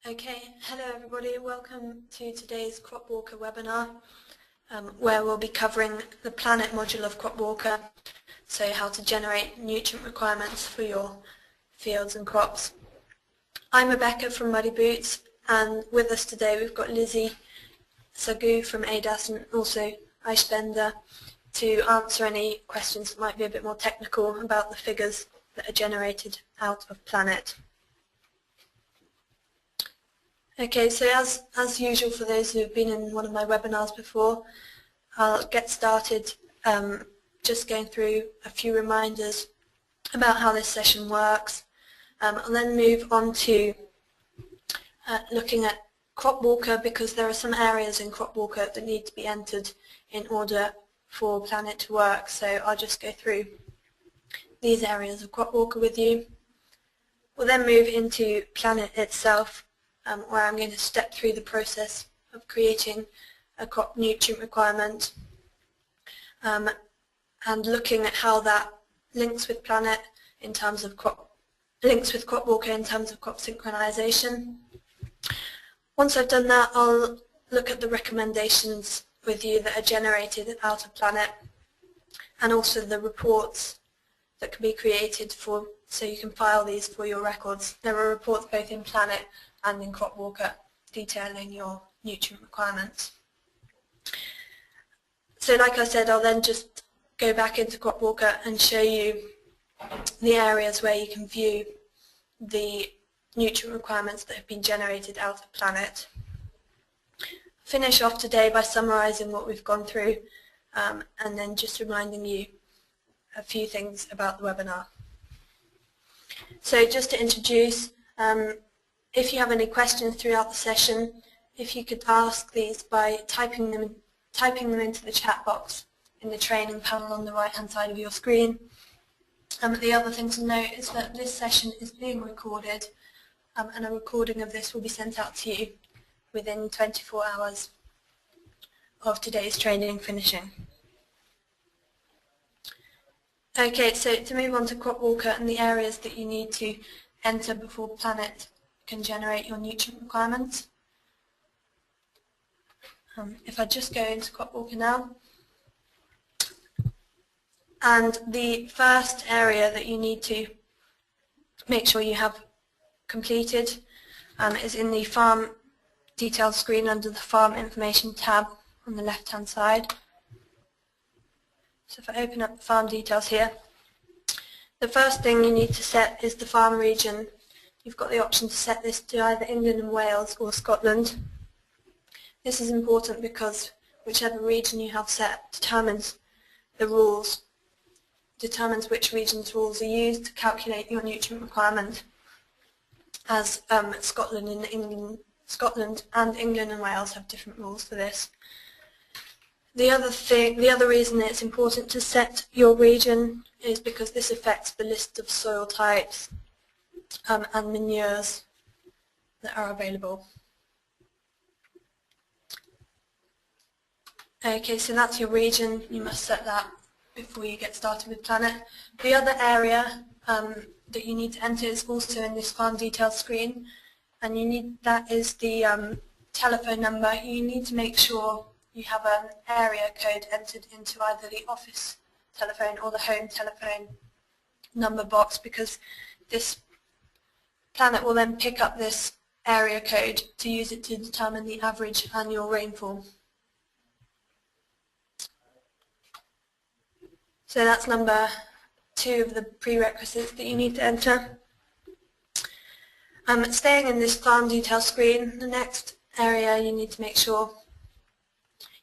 Okay, hello everybody, welcome to today's CropWalker webinar where we'll be covering the planet module of CropWalker, so how to generate nutrient requirements for your fields and crops. I'm Rebecca from Muddy Boots, and with us today we've got Lizzie Sagu from ADAS and also Aishbender to answer any questions that might be a bit more technical about the figures that are generated out of Planet. Okay, so as usual for those who have been in one of my webinars before, I'll get started just going through a few reminders about how this session works. I'll then move on to looking at CropWalker, because there are some areas in CropWalker that need to be entered in order for Planet to work. So I'll just go through these areas of CropWalker with you. We'll then move into Planet itself, where I'm going to step through the process of creating a crop nutrient requirement and looking at how that links with Planet in terms of CropWalker in terms of crop synchronization. Once I've done that, I'll look at the recommendations with you that are generated out of Planet, and also the reports that can be created so you can file these for your records. There are reports both in Planet and in CropWalker detailing your nutrient requirements. So like I said, I'll then just go back into CropWalker and show you the areas where you can view the nutrient requirements that have been generated out of Planet. Finish off today by summarizing what we've gone through and then just reminding you a few things about the webinar. So just to introduce, if you have any questions throughout the session, if you could ask these by typing them into the chat box in the training panel on the right hand side of your screen. The other thing to note is that this session is being recorded, and a recording of this will be sent out to you within 24 hours of today's training finishing. Okay, so to move on to CropWalker and the areas that you need to enter before Planet can generate your nutrient requirements. If I just go into CropWalker now, and the first area that you need to make sure you have completed is in the farm details screen under the farm information tab on the left hand side. So if I open up the farm details here, the first thing you need to set is the farm region. You've got the option to set this to either England and Wales or Scotland. This is important because whichever region you have set determines which region's rules are used to calculate your nutrient requirement, as Scotland and England and Wales have different rules for this. The other reason it's important to set your region is because this affects the list of soil types and manures that are available. Okay, so that's your region. You must set that before you get started with Planet. The other area that you need to enter is also in this farm details screen, and that is the telephone number. You need to make sure you have an area code entered into either the office telephone or the home telephone number box, because this Planet will then pick up this area code to use it to determine the average annual rainfall. So that's number 2 of the prerequisites that you need to enter. Staying in this farm details screen, the next area you need to make sure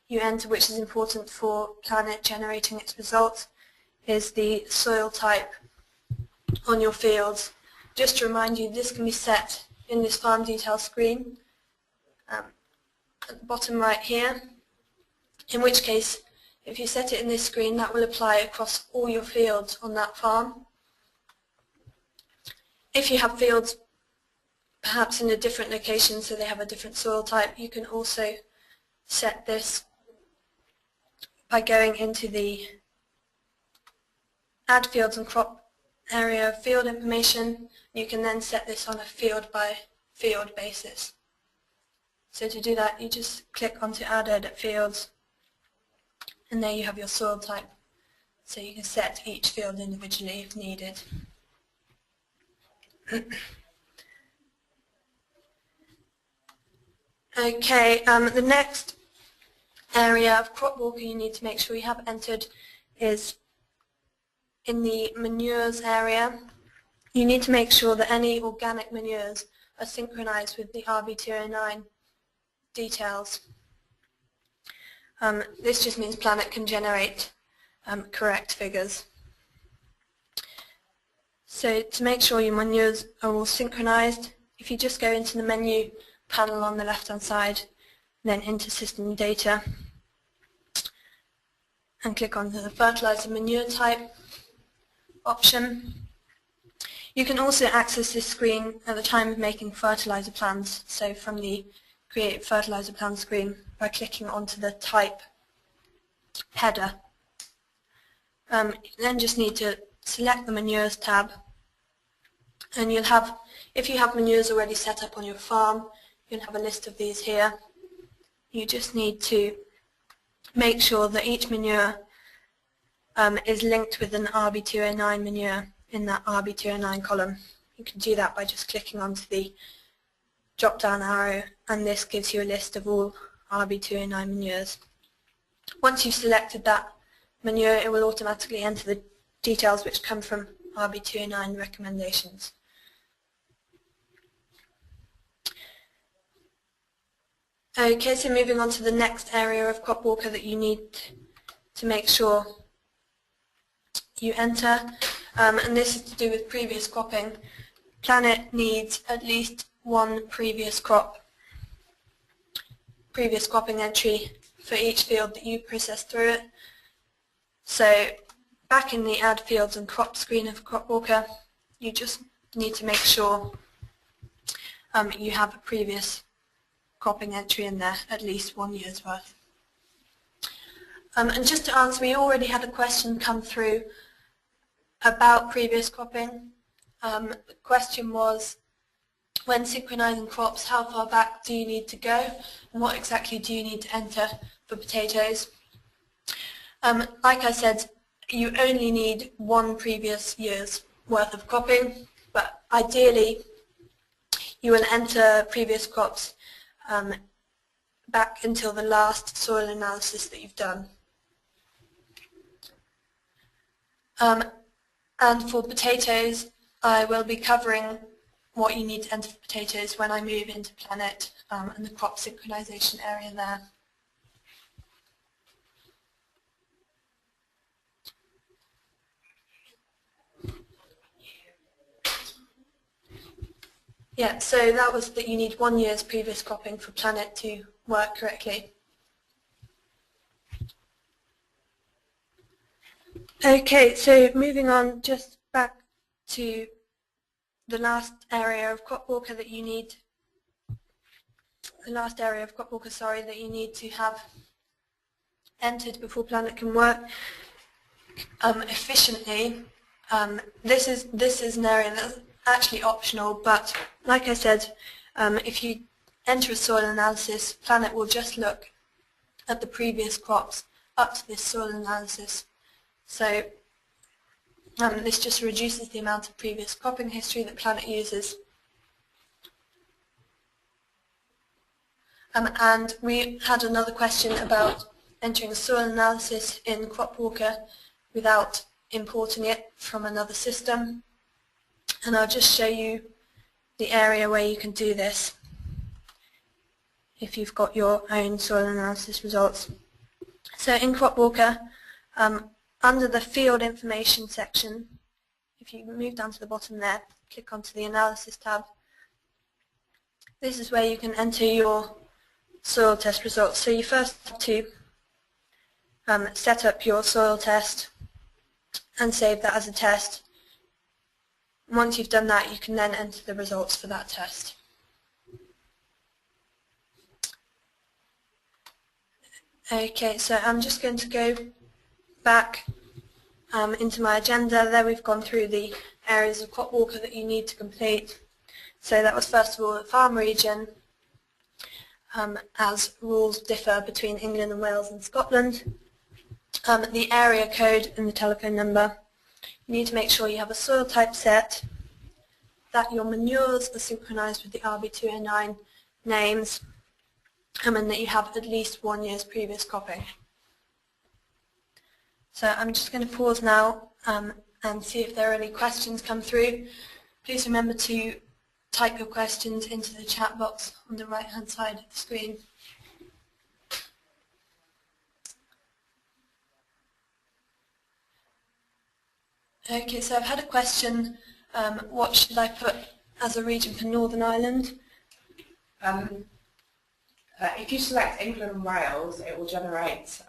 you enter, which is important for Planet generating its results, is the soil type on your fields. Just to remind you, this can be set in this farm details screen at the bottom right here, in which case if you set it in this screen, that will apply across all your fields on that farm. If you have fields perhaps in a different location, so they have a different soil type, you can also set this by going into the Add Fields and Crop area of field information. You can then set this on a field by field basis. So to do that, you just click onto Add Edit Fields, and there you have your soil type. So you can set each field individually if needed. Okay, the next area of CropWalker you need to make sure you have entered is in the manures area. You need to make sure that any organic manures are synchronized with the RB209 details. This just means Planet can generate correct figures. So to make sure your manures are all synchronized, if you just go into the menu panel on the left hand side, then into System Data, and click on the Fertilizer Manure Type option. You can also access this screen at the time of making fertilizer plans, so from the Create Fertilizer Plan screen by clicking onto the Type header. You then just need to select the Manures tab, and you'll have, if you have manures already set up on your farm, you'll have a list of these here. You just need to make sure that each manure is linked with an RB209 manure in that RB209 column. You can do that by just clicking onto the drop down arrow, and this gives you a list of all RB209 manures. Once you've selected that manure, it will automatically enter the details which come from RB209 recommendations. Okay, so moving on to the next area of CropWalker that you need to make sure you enter, and this is to do with previous cropping. Planet needs at least one previous cropping entry for each field that you process through it. So back in the Add Fields and Crop screen of CropWalker, you just need to make sure you have a previous cropping entry in there, at least 1 year's worth. And just to answer, we already had a question come through about previous cropping. The question was, when synchronizing crops, how far back do you need to go, and what exactly do you need to enter for potatoes? Like I said, you only need 1 previous year's worth of cropping, but ideally you will enter previous crops back until the last soil analysis that you've done. And for potatoes, I will be covering what you need to enter for potatoes when I move into Planet and the crop synchronization area there. Yeah, so that was that you need 1 year's previous cropping for Planet to work correctly. Okay, so moving on just back to the last area of CropWalker that you need, that you need to have entered before Planet can work efficiently. This is an area that's actually optional, but like I said, if you enter a soil analysis, Planet will just look at the previous crops up to this soil analysis. So this just reduces the amount of previous cropping history that Planet uses. And we had another question about entering a soil analysis in CropWalker without importing it from another system. And I'll just show you the area where you can do this if you've got your own soil analysis results. So in CropWalker, under the field information section, if you move down to the bottom there, click onto the analysis tab, this is where you can enter your soil test results. So you first have to set up your soil test and save that as a test. Once you've done that, you can then enter the results for that test. Okay, so I'm just going to go back into my agenda. There we've gone through the areas of CropWalker that you need to complete. So that was first of all the farm region, as rules differ between England and Wales and Scotland. The area code and the telephone number. You need to make sure you have a soil type set, that your manures are synchronized with the RB209 names, and that you have at least 1 year's previous cropping. So I'm just going to pause now and see if there are any questions come through. Please remember to type your questions into the chat box on the right hand side of the screen. Okay, so I've had a question, what should I put as a region for Northern Ireland? If you select England and Wales, it will generate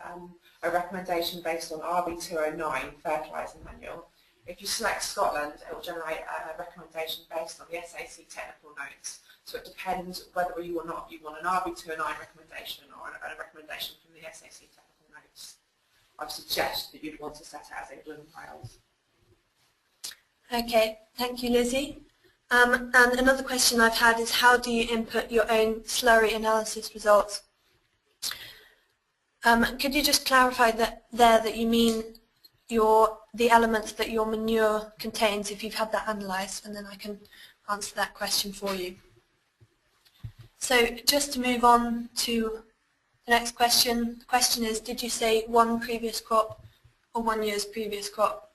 a recommendation based on RB209 fertiliser manual. If you select Scotland, it will generate a recommendation based on the SAC technical notes. So it depends whether you or not you want an RB209 recommendation or a recommendation from the SAC technical notes. I would suggest that you'd want to set it as England and Wales. Okay, thank you, Lizzie. And another question I've had is, how do you input your own slurry analysis results? Could you just clarify that you mean the elements that your manure contains, if you've had that analysed, and then I can answer that question for you. So just to move on to the next question, the question is, did you say 1 previous crop or 1 year's previous crop?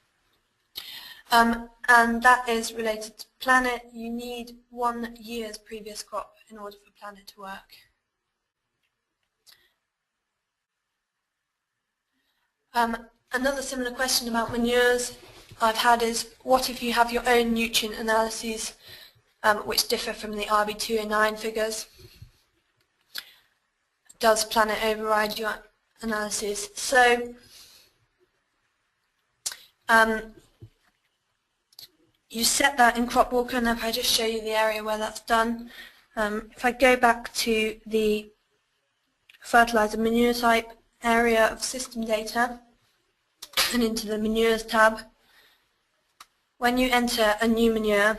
And that is related to Planet. You need 1 year's previous crop in order for Planet to work. Another similar question about manures I've had is, what if you have your own nutrient analyses which differ from the RB209 figures? Does Planet override your analyses? So you set that in CropWalker, and if I just show you the area where that's done, if I go back to the fertiliser manure type area of system data and into the manures tab, when you enter a new manure,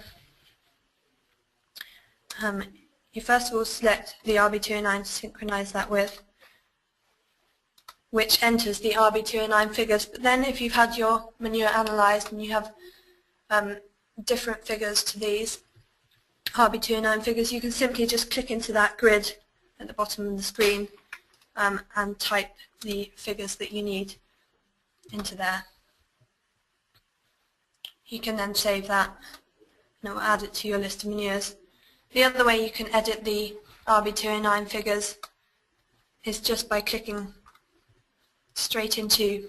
you first of all select the RB209 to synchronise that with, which enters the RB209 figures. But then if you've had your manure analysed and you have different figures to these RB209 figures, you can simply just click into that grid at the bottom of the screen and type the figures that you need into there. You can then save that and it will add it to your list of manures. The other way you can edit the RB209 figures is just by clicking straight into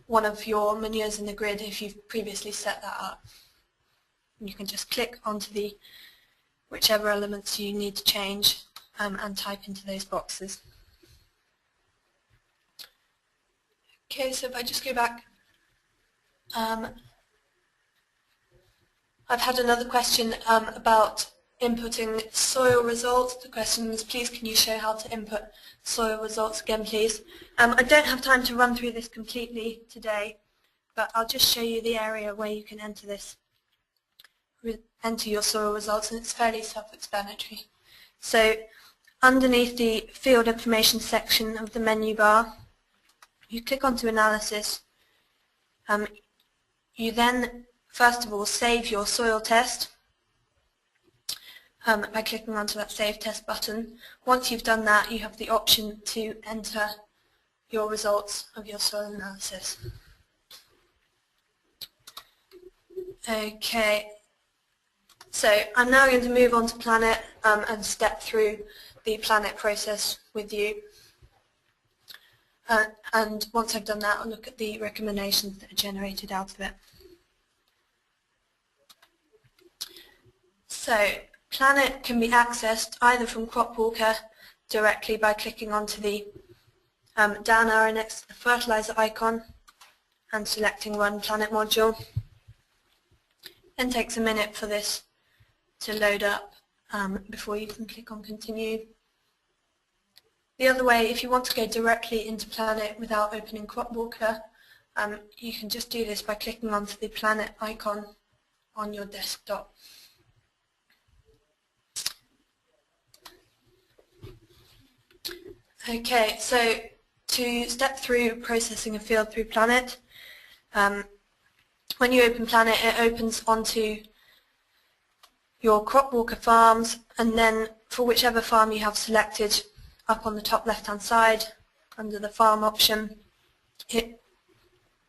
one of your manures in the grid if you've previously set that up. You can just click onto the whichever elements you need to change and type into those boxes. Okay, so if I just go back, I've had another question about inputting soil results. The question is, please can you show how to input soil results again, please? I don't have time to run through this completely today, but I'll just show you the area where you can enter this, enter your soil results, and it's fairly self-explanatory. So underneath the field information section of the menu bar, you click onto analysis. You then first of all save your soil test by clicking onto that Save Test button. Once you've done that, you have the option to enter your results of your soil analysis. Okay, so I'm now going to move on to Planet and step through the Planet process with you. And once I've done that, I'll look at the recommendations that are generated out of it. So Planet can be accessed either from CropWalker directly by clicking onto the down arrow next to the fertilizer icon and selecting Run Planet module. Then takes a minute for this to load up before you can click on Continue. The other way, if you want to go directly into Planet without opening CropWalker, you can just do this by clicking onto the Planet icon on your desktop. Okay, so to step through processing a field through Planet, when you open Planet, it opens onto your CropWalker farms, and then for whichever farm you have selected, up on the top left hand side under the farm option, it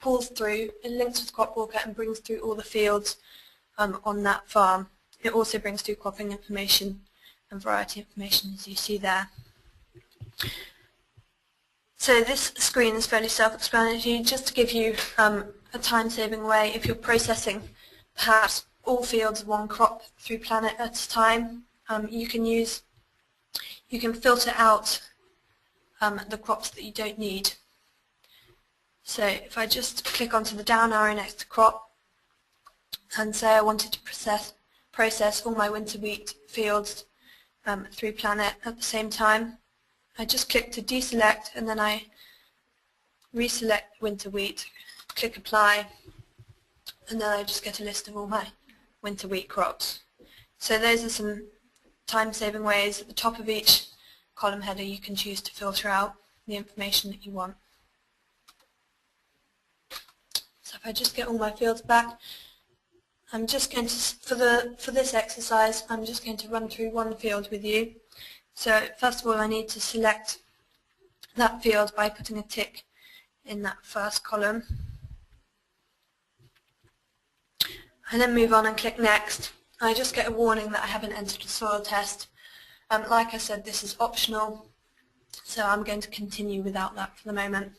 pulls through, it links with CropWalker and brings through all the fields on that farm. It also brings through cropping information and variety information, as you see there. So this screen is fairly self-explanatory. Just to give you a time-saving way, if you're processing perhaps all fields of one crop through Planet at a time, you can filter out the crops that you don't need. So if I just click onto the down arrow next to crop and say I wanted to process all my winter wheat fields through Planet at the same time, I just click to deselect and then I reselect winter wheat, click apply, and then I just get a list of all my winter wheat crops. So those are some time-saving ways. At the top of each column header you can choose to filter out the information that you want. So if I just get all my fields back, I'm just going to, for this exercise, I'm just going to run through one field with you. So first of all I need to select that field by putting a tick in that first column. I then move on and click next. I just get a warning that I haven't entered a soil test. Like I said, this is optional, so I'm going to continue without that for the moment.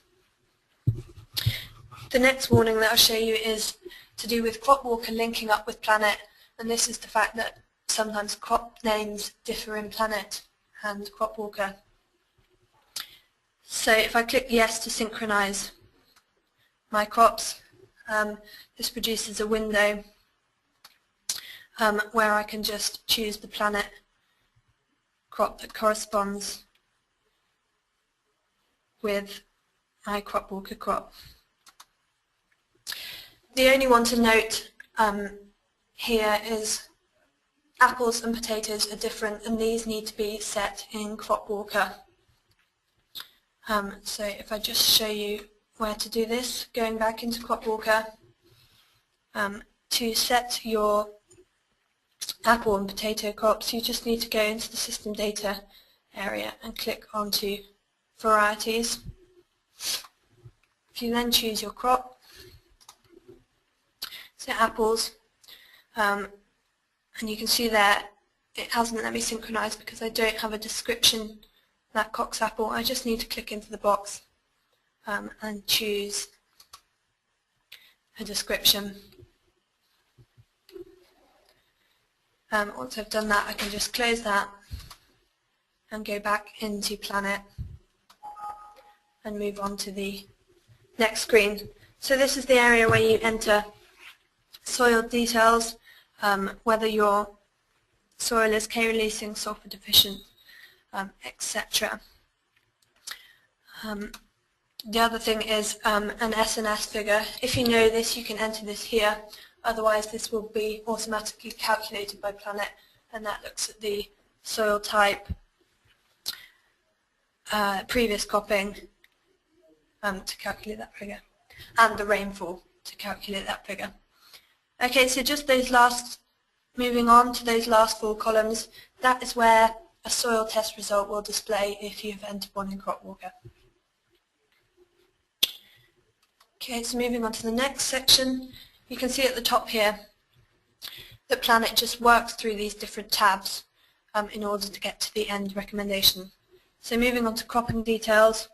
The next warning that I'll show you is to do with CropWalker linking up with Planet, and this is the fact that sometimes crop names differ in Planet and CropWalker. So if I click yes to synchronize my crops, this produces a window where I can just choose the Planet crop that corresponds with my CropWalker crop. The only one to note here is apples and potatoes are different, and these need to be set in CropWalker. So if I just show you where to do this, going back into CropWalker, to set your apple and potato crops, you just need to go into the system data area and click onto varieties. If you then choose your crop, so apples, and you can see there it hasn't let me synchronize because I don't have a description that Cox apple. I just need to click into the box and choose a description. Once I've done that, I can just close that and go back into Planet and move on to the next screen. So this is the area where you enter soil details, whether your soil is K-releasing, sulfur deficient, etc. The other thing is an SNS figure. If you know this, you can enter this here. Otherwise, this will be automatically calculated by Planet, and that looks at the soil type, previous cropping to calculate that figure, and the rainfall to calculate that figure. Okay, so just those last, moving on to those last 4 columns, that is where a soil test result will display if you've entered one in CropWalker. Okay, so moving on to the next section, you can see at the top here that Planet just works through these different tabs in order to get to the end recommendation. So moving on to cropping details,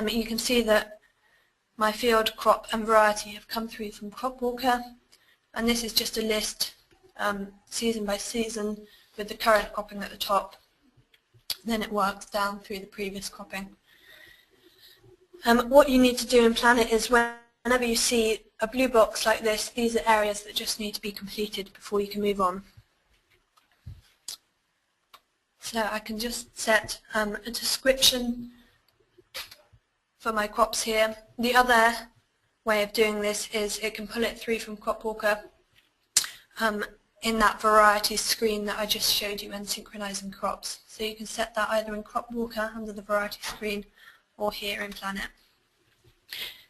you can see that my field, crop and variety have come through from CropWalker, and this is just a list season by season with the current cropping at the top. Then it works down through the previous cropping. What you need to do in Planet is whenever you see a blue box like this, these are areas that just need to be completed before you can move on. So I can just set a description for my crops here. The other way of doing this is it can pull it through from CropWalker in that variety screen that I just showed you when synchronizing crops. So you can set that either in CropWalker under the variety screen or here in Planet.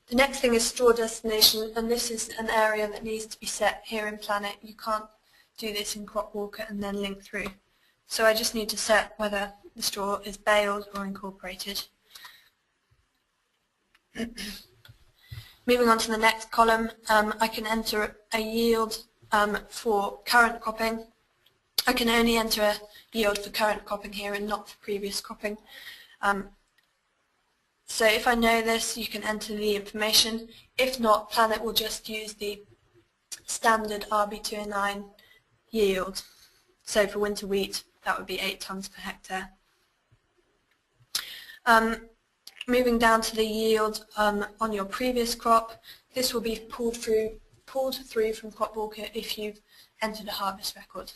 The next thing is store destination, and this is an area that needs to be set here in Planet. You can't do this in CropWalker and then link through. So I just need to set whether the straw is baled or incorporated. Moving on to the next column, I can enter a yield for current cropping. I can only enter a yield for current cropping here and not for previous cropping. So if I know this, you can enter the information. If not, Planet will just use the standard RB209 yield. So for winter wheat, that would be 8 tonnes per hectare. Moving down to the yield on your previous crop, this will be pulled through from CropWalker if you've entered a harvest record.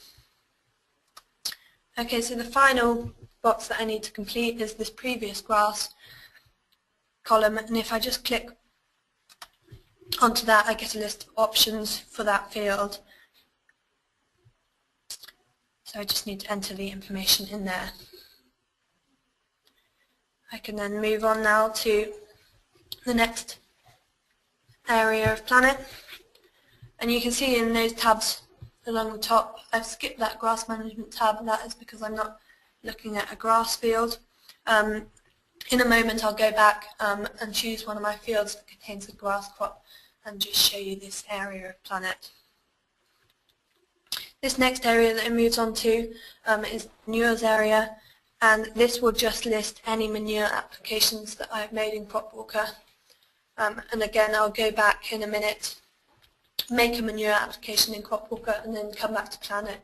Okay, so the final box that I need to complete is this previous grass column, and if I just click onto that, I get a list of options for that field. So I just need to enter the information in there. I can then move on now to the next area of Planet, and you can see in those tabs along the top, I've skipped that grass management tab, and that is because I'm not looking at a grass field. In a moment I'll go back and choose one of my fields that contains a grass crop and just show you this area of Planet. This next area that it moves on to is manures area, and this will just list any manure applications that I've made in CropWalker. And again, I'll go back in a minute, make a manure application in CropWalker, and then come back to Planet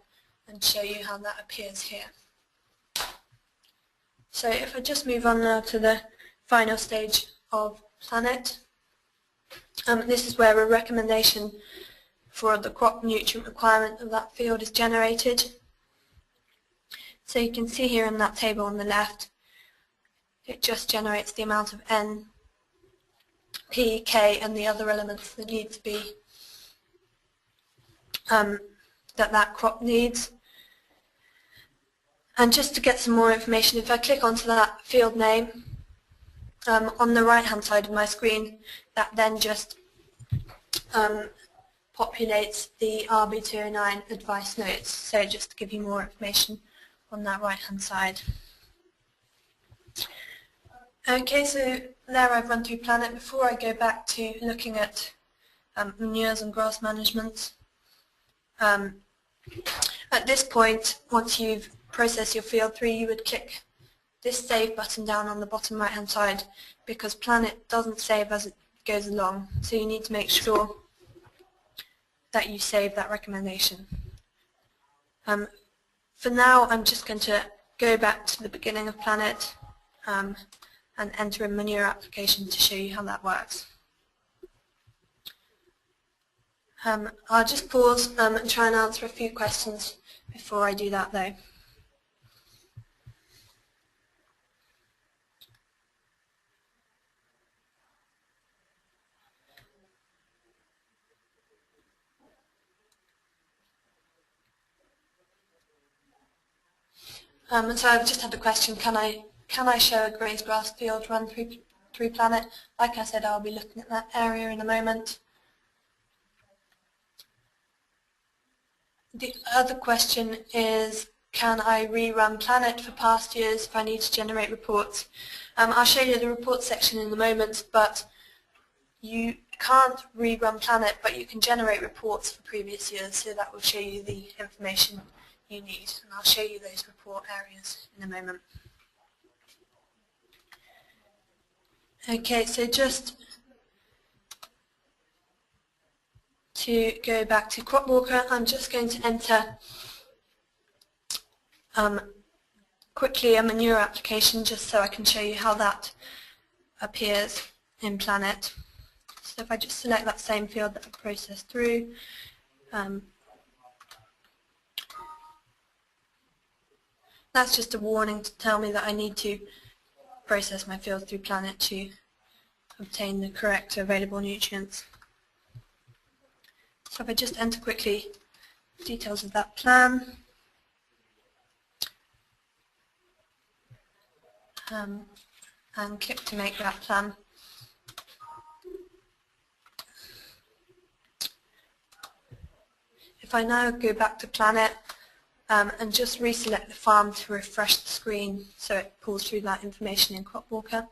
and show you how that appears here. So if I just move on now to the final stage of Planet, this is where a recommendation for the crop nutrient requirement of that field is generated. So you can see here in that table on the left, it just generates the amount of N, P, K and the other elements that need to be that crop needs. And just to get some more information, if I click onto that field name on the right hand side of my screen, that then just populates the RB209 advice notes, so just to give you more information on that right hand side. Okay, so there I've run through Planet. Before I go back to looking at manures and grass management, at this point, once you've processed your field through, you would click this save button down on the bottom right hand side, because Planet doesn't save as it goes along, so you need to make sure that you save that recommendation. For now, I'm just going to go back to the beginning of Planet and enter a manure application to show you how that works. I'll just pause and try and answer a few questions before I do that though. So I've just had a question, can I show a grazed grass field run through Planet? Like I said, I'll be looking at that area in a moment. The other question is, can I rerun Planet for past years if I need to generate reports? I'll show you the report section in a moment, but you can't rerun Planet, but you can generate reports for previous years, so that will show you the information you need, and I'll show you those report areas in a moment. Okay, so just to go back to CropWalker, I'm just going to enter quickly a manure application just so I can show you how that appears in Planet. So if I just select that same field that I processed through, that's just a warning to tell me that I need to process my field through Planet to obtain the correct available nutrients. So if I just enter quickly details of that plan. And click to make that plan. If I now go back to Planet and just reselect the farm to refresh the screen so it pulls through that information in CropWalker,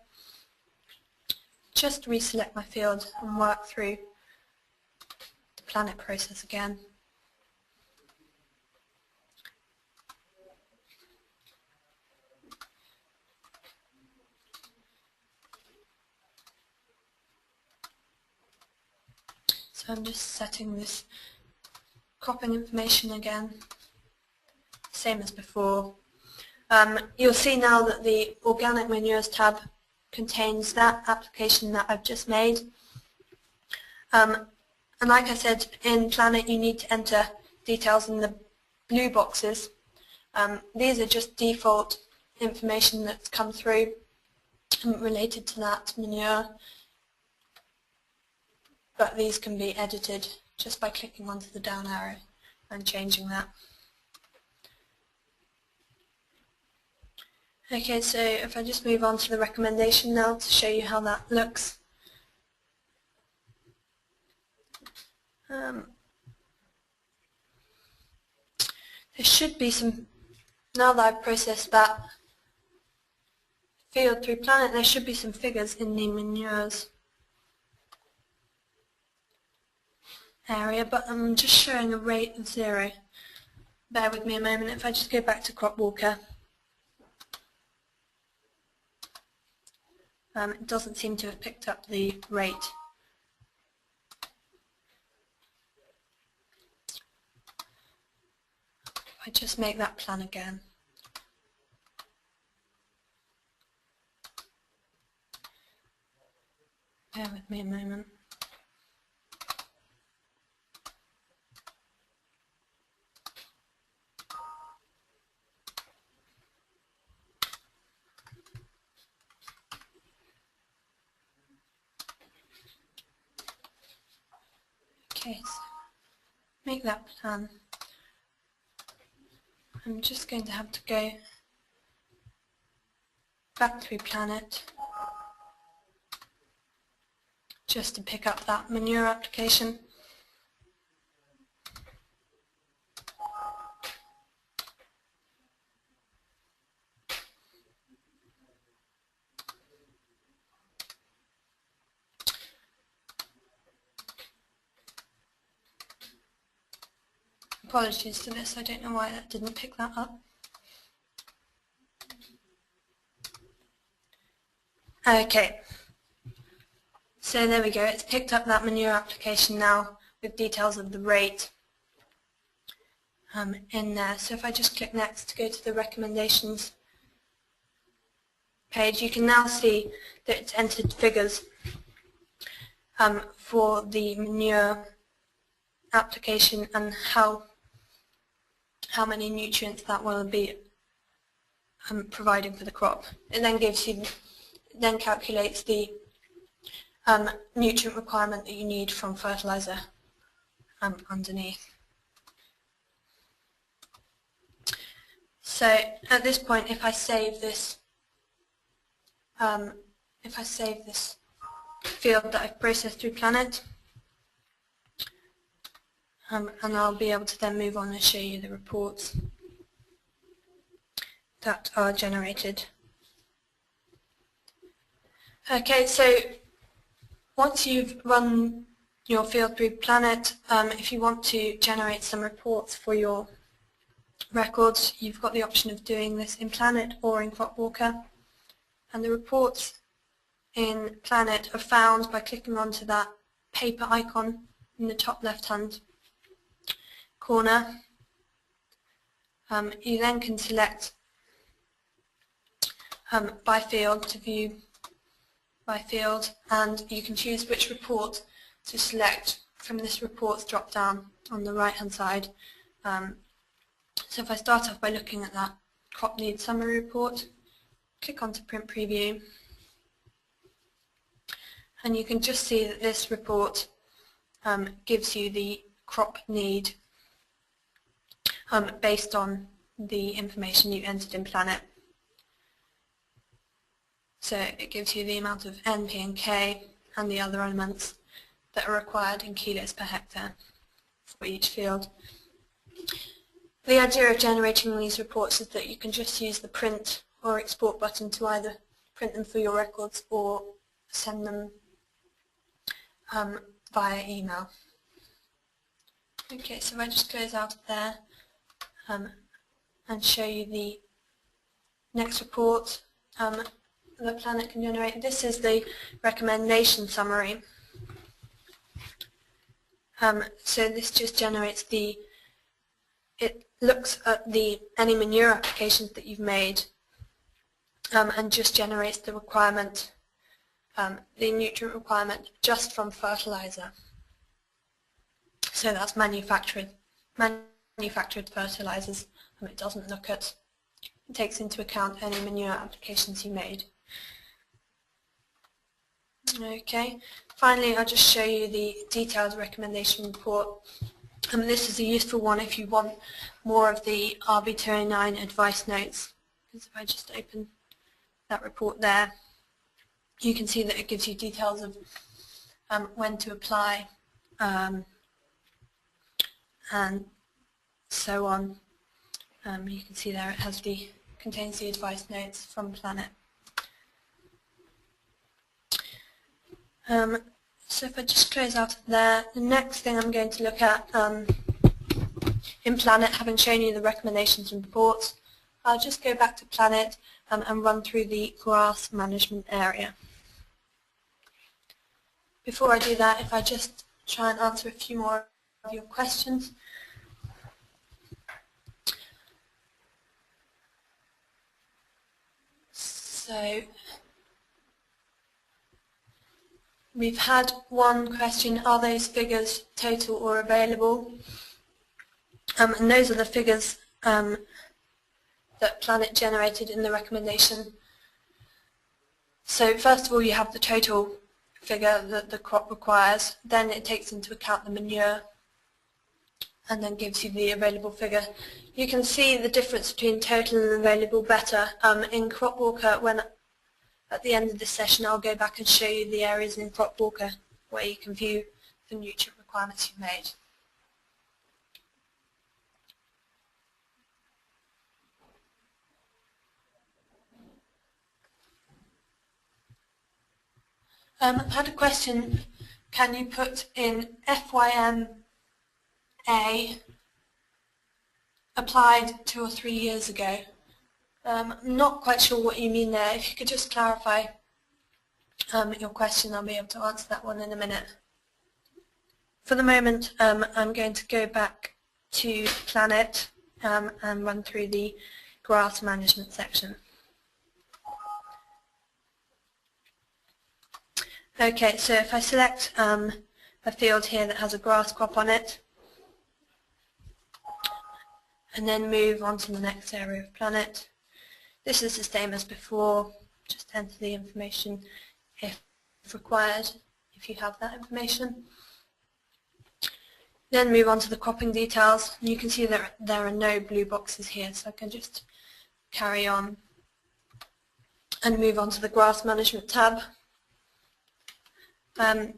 just reselect my field and work through the Planet process again. So I'm just setting this cropping information again, same as before. You'll see now that the Organic Manures tab contains that application that I've just made. And like I said, in Planet you need to enter details in the blue boxes. These are just default information that's come through related to that manure, but these can be edited just by clicking onto the down arrow and changing that. Okay, so if I just move on to the recommendation now to show you how that looks. There should be some, now that I've processed that field through Planet, there should be some figures in the manures area, but I'm just showing a rate of 0. Bear with me a moment. If I just go back to CropWalker, it doesn't seem to have picked up the rate. If I just make that plan again. Bear with me a moment. Okay, so make that plan. I'm just going to have to go back through Planet just to pick up that manure application. Apologies for this, I don't know why that didn't pick that up. Okay, so there we go, it's picked up that manure application now with details of the rate in there. So if I just click next to go to the recommendations page, you can now see that it's entered figures for the manure application and how many nutrients that will be providing for the crop. It then gives you, then calculates the nutrient requirement that you need from fertilizer underneath. So at this point, if I save this field that I've processed through Planet, and I'll be able to then move on and show you the reports that are generated. Okay, so once you've run your field through Planet, if you want to generate some reports for your records, you've got the option of doing this in Planet or in CropWalker. And the reports in Planet are found by clicking onto that paper icon in the top left-hand corner. You then can select by field to view by field, and you can choose which report to select from this reports drop down on the right hand side. So if I start off by looking at that crop needs summary report, click onto print preview, and you can just see that this report gives you the crop need based on the information you entered in Planet. So it gives you the amount of N, P and K and the other elements that are required in kilos per hectare for each field. The idea of generating these reports is that you can just use the print or export button to either print them for your records or send them via email. Okay, so if I just close out of there and show you the next report the Planet can generate. This is the recommendation summary. So this just generates it looks at any manure applications that you've made and just generates the requirement, the nutrient requirement just from fertilizer. So that's manufactured fertilizers. It doesn't look at, it takes into account any manure applications you made. Okay, finally I'll just show you the detailed recommendation report. This is a useful one if you want more of the RB209 advice notes, because if I just open that report there, you can see that it gives you details of when to apply and so on. You can see there it has contains the advice notes from Planet. So if I just close out of there, the next thing I'm going to look at in Planet, having shown you the recommendations and reports, I'll just go back to Planet and run through the grass management area. Before I do that, if I just try and answer a few more of your questions. So we've had one question, are those figures total or available? And those are the figures that Planet generated in the recommendation. So first of all you have the total figure that the crop requires, then it takes into account the manure and then gives you the available figure. You can see the difference between total and available better in CropWalker. When at the end of this session I'll go back and show you the areas in CropWalker where you can view the nutrient requirements you've made. I've had a question, can you put in FYMA applied 2 or 3 years ago? I'm not quite sure what you mean there. If you could just clarify your question, I'll be able to answer that one in a minute. For the moment, I'm going to go back to Planet and run through the grass management section. Okay, so if I select a field here that has a grass crop on it, and then move on to the next area of Planet, this is the same as before, just enter the information if required, if you have that information. Then move on to the cropping details. You can see that there are no blue boxes here, so I can just carry on and move on to the grass management tab. And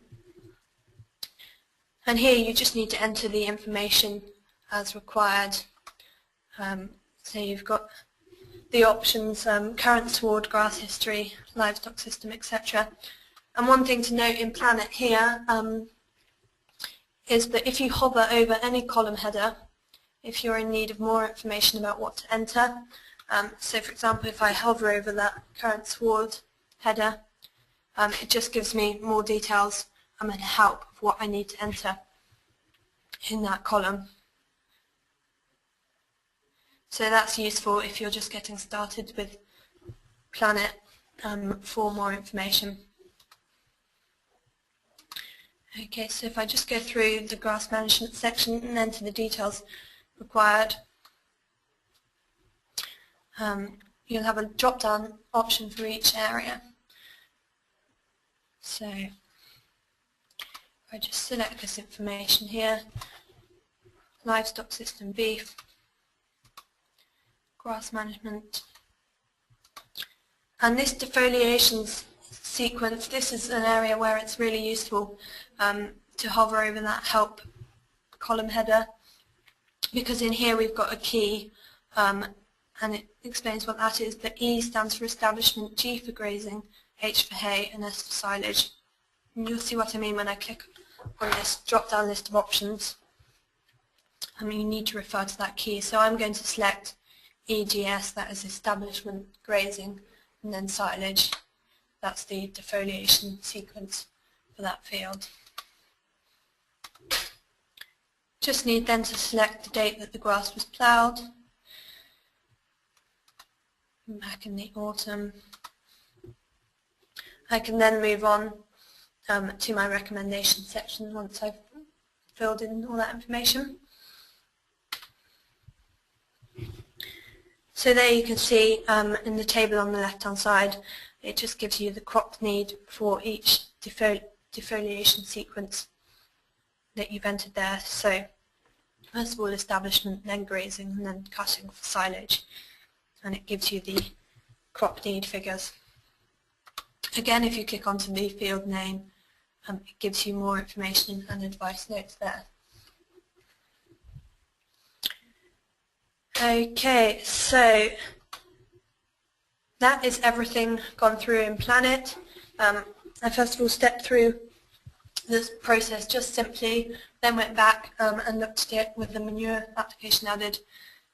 here you just need to enter the information as required. So you've got the options, current sward, grass history, livestock system, etc. And one thing to note in Planet here is that if you hover over any column header, if you're in need of more information about what to enter, so for example if I hover over that current sward header, it just gives me more details and help of what I need to enter in that column. So that's useful if you're just getting started with Planet for more information. Okay, so if I just go through the grass management section and enter the details required, you'll have a drop-down option for each area. So if I just select this information here, livestock system beef, grass management. And this defoliation sequence, this is an area where it's really useful to hover over that help column header, because in here we've got a key and it explains what that is. The E stands for establishment, G for grazing, H for hay, and S for silage. And you'll see what I mean when I click on this drop-down list of options. You need to refer to that key. So I'm going to select EGS, that is establishment, grazing, and then silage. That's the defoliation sequence for that field. Just need then to select the date that the grass was ploughed. Back in the autumn. I can then move on to my recommendation section once I've filled in all that information. So there you can see in the table on the left hand side, it just gives you the crop need for each defoliation sequence that you've entered there. So first of all establishment, then grazing, and then cutting for silage, and it gives you the crop need figures. Again, if you click onto the field name, it gives you more information and advice notes there. Okay, so that is everything gone through in Planet. I first of all stepped through this process just simply, then went back and looked at it with the manure application added.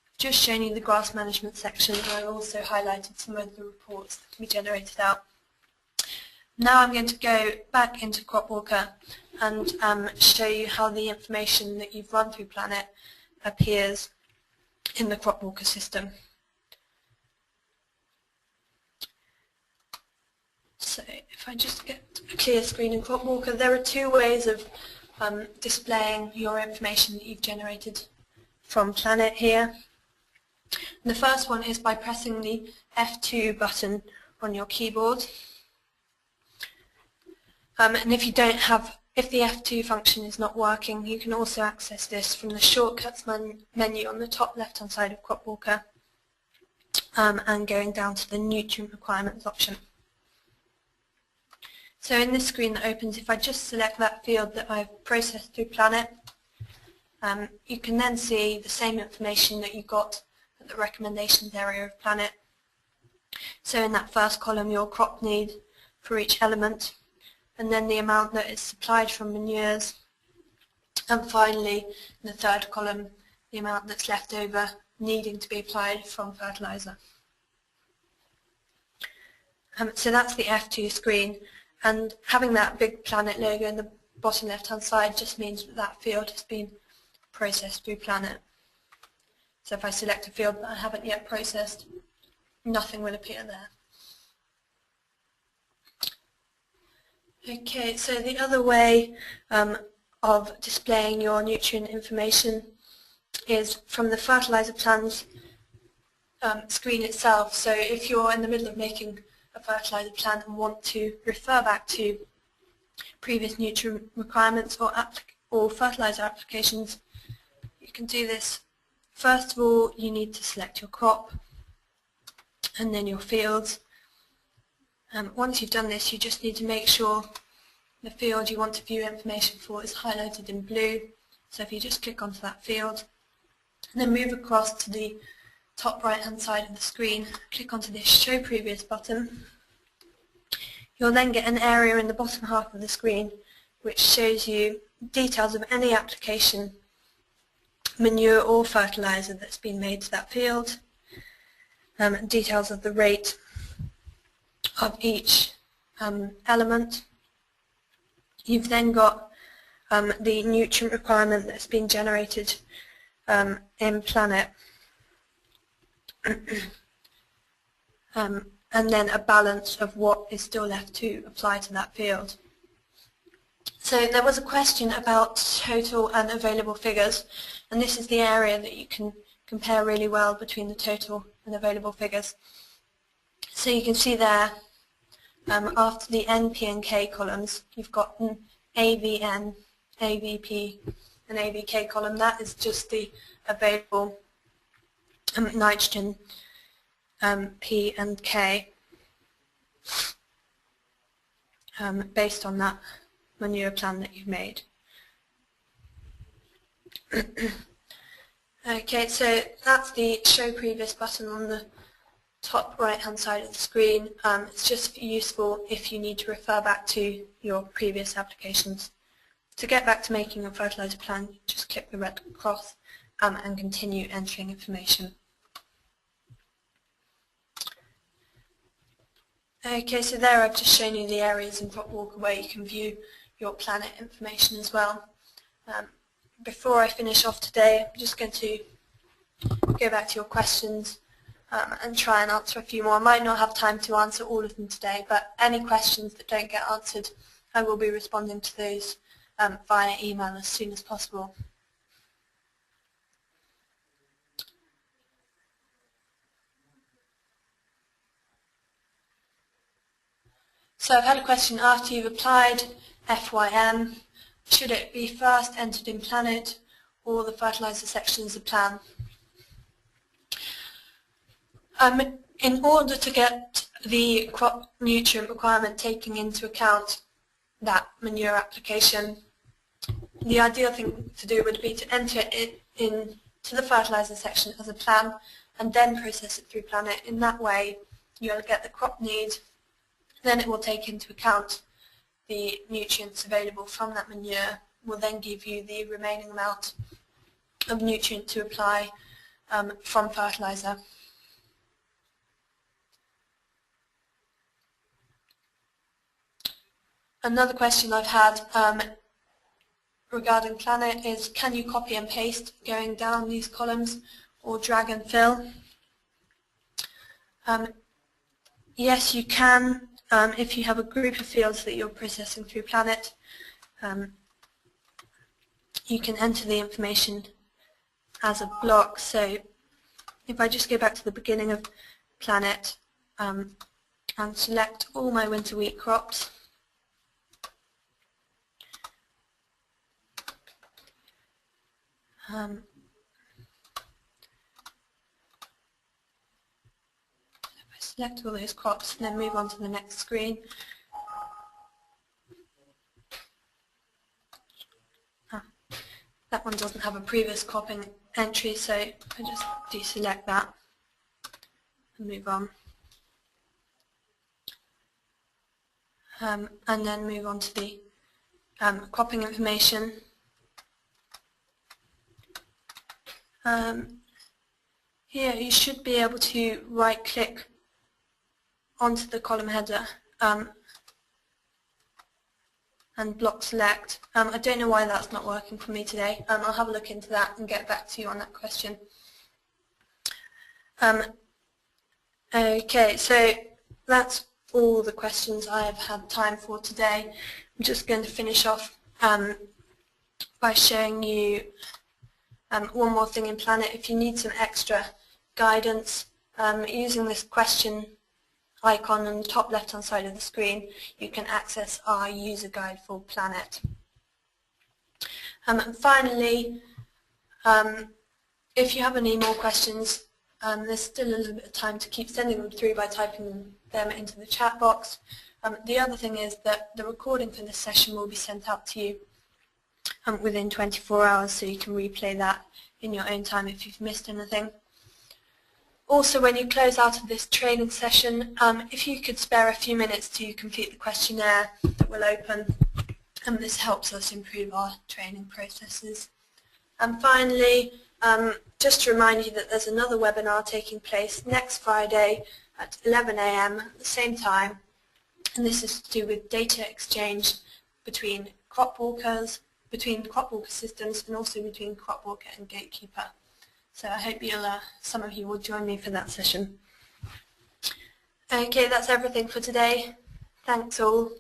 I've just shown you the grass management section, and I also highlighted some of the reports that can be generated out. Now I'm going to go back into CropWalker and show you how the information that you've run through Planet appears in the CropWalker system. So if I just get a clear screen in CropWalker, there are two ways of displaying your information that you've generated from Planet here. And the first one is by pressing the F2 button on your keyboard. And if you don't have, if the F2 function is not working, you can also access this from the shortcuts menu on the top left hand side of CropWalker and going down to the nutrient requirements option. So in this screen that opens, if I just select that field that I've processed through Planet, you can then see the same information that you got at the recommendations area of Planet. So in that first column, your crop need for each element, and then the amount that is supplied from manures, and finally in the third column the amount that's left over needing to be applied from fertilizer. So that's the F2 screen, and having that big Planet logo in the bottom left hand side just means that that field has been processed through Planet. So if I select a field that I haven't yet processed, nothing will appear there. Okay, so the other way of displaying your nutrient information is from the fertilizer plans screen itself. So if you're in the middle of making a fertilizer plan and want to refer back to previous nutrient requirements or fertilizer applications, you can do this. First of all, you need to select your crop and then your fields. Once you've done this, you just need to make sure the field you want to view information for is highlighted in blue. So if you just click onto that field and then move across to the top right hand side of the screen, click onto this Show Previous button, you'll then get an area in the bottom half of the screen which shows you details of any application, manure or fertilizer that's been made to that field, details of the rate of each element. You've then got the nutrient requirement that's been generated in Planet, and then a balance of what is still left to apply to that field. So there was a question about total and available figures, and this is the area that you can compare really well between the total and available figures. So you can see there, after the N, P and K columns, you've got an AVN, AVP and AVK column. That is just the available nitrogen, P and K, based on that manure plan that you've made. Okay, so that's the Show Previous button on the top right hand side of the screen. It's just useful if you need to refer back to your previous applications. To get back to making your fertilizer plan, just click the red cross and continue entering information. Okay, so there I've just shown you the areas in CropWalker where you can view your planet information as well. Before I finish off today, I'm just going to go back to your questions and try and answer a few more. I might not have time to answer all of them today, but any questions that don't get answered, I will be responding to those via email as soon as possible. So I've had a question: after you've applied FYM, should it be first entered in Planet or the fertilizer section as a plan? In order to get the crop nutrient requirement taking into account that manure application, the ideal thing to do would be to enter it into the fertilizer section as a plan and then process it through Planet. In that way you'll get the crop need, then it will take into account the nutrients available from that manure, will then give you the remaining amount of nutrient to apply from fertilizer. Another question I've had regarding Planet is, can you copy and paste going down these columns or drag and fill? Yes, you can. If you have a group of fields that you're processing through Planet, you can enter the information as a block. So if I just go back to the beginning of Planet and select all my winter wheat crops, select all those crops and then move on to the next screen. That one doesn't have a previous cropping entry, so I just deselect that and move on. And then move on to the cropping information. Here you should be able to right click onto the column header and block select. I don't know why that's not working for me today. I'll have a look into that and get back to you on that question. Okay, so that's all the questions I've had time for today. I'm just going to finish off by showing you one more thing in Planet. If you need some extra guidance using this question icon on the top left hand side of the screen, you can access our user guide for Planet. And finally, if you have any more questions, there's still a little bit of time to keep sending them through by typing them into the chat box. The other thing is that the recording for this session will be sent out to you within 24 hours, so you can replay that in your own time if you've missed anything. Also, when you close out of this training session, if you could spare a few minutes to complete the questionnaire that will open, and this helps us improve our training processes. And finally, just to remind you that there's another webinar taking place next Friday at 11 AM at the same time, and this is to do with data exchange between CropWalker systems and also between CropWalker and Gatekeeper. So I hope some of you will join me for that session. Okay, that's everything for today. Thanks all.